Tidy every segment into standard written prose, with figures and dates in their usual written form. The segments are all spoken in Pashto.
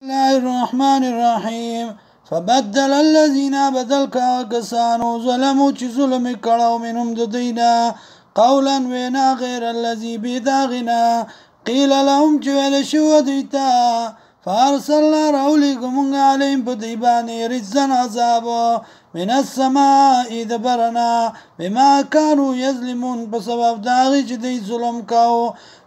الله الرحمن الرحيم فبدل الذين بدل كسانو ظلموا چی ظلم کړو منهم د دینا قولا وینا غیر الذي بداغنا قيل لهم چې ویل شو دیتا فارسلنا راولیکم عليهم په دی باندې رجزن عذاب من السماء دبرنا بما كانوا يظلمون بسبب داغی چې دی ظلم کاو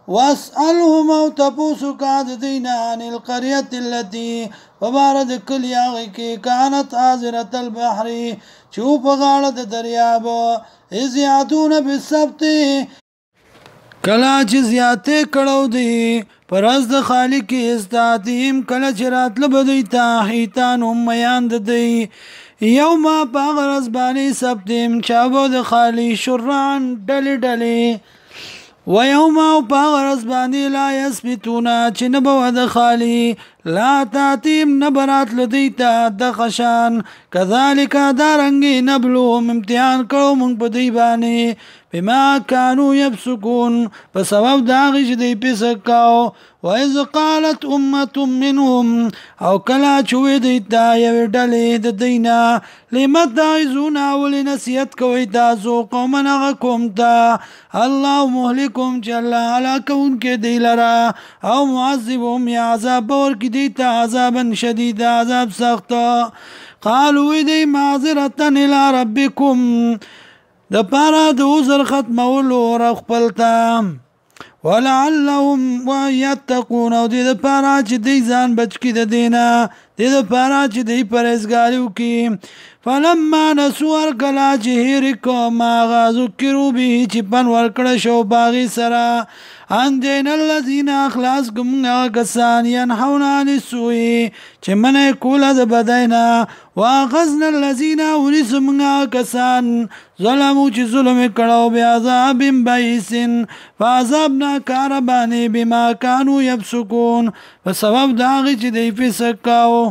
واسألهم او تپوسو کاد دینا عن القرية التي فبارد کلیاغی کی کانت آزرة البحر چو پغاڑد دریاب از یعدون بالسبت کلا چی زیاده کڑو دی پر از د خالق استاتیم کلا چی رات لبدیتا حیتان امیان دی یوما پاغرز بانی سبتیم چابو د خالی شرعن ڈلی ڈلی ويوم او پاغرز باندې لا يثبتونا چې نبو د خالی لا تاتیم نبرات لدیتا د خشان كذلك دارنګي نبلوهم امتحان کړو مونږ په دی باندې بما كانوا يفسقون په سبب دا غي چې دی پسکاو واذ قالت امه منهم او کلا چوي دیتا یو ډلې د دینا لمتعزون ولنسيت کوي تاسو قومنا قوم تا الله مهلكم جل على كون کې دی لرا او معذبهم یا عذاب ور کې دیتا عذابا شدید عذاب سخت قالوا دی معذرة الى ربكم د پارا د عذر ختمولو رخپلتا ولعلهم ويتقون او د پارا چې دی ځان بچ کی د دینا د پارا چې دی پرهیزګاریو کی فلما نسوا کلا جهر کو ما ذکروا به چې پن ورکړه شو باغی سرا ان دین الذين اخلاص کوم کسان ينحون عن السوء چې منه کوله د بدینا واخذنا الذين ورثوا کسان ظلموا چې ظلم کړو بیا عذاب بئس فعذابنا کاربانی بما كانوا يفسقون په سبب داغي چې دی فسق کاو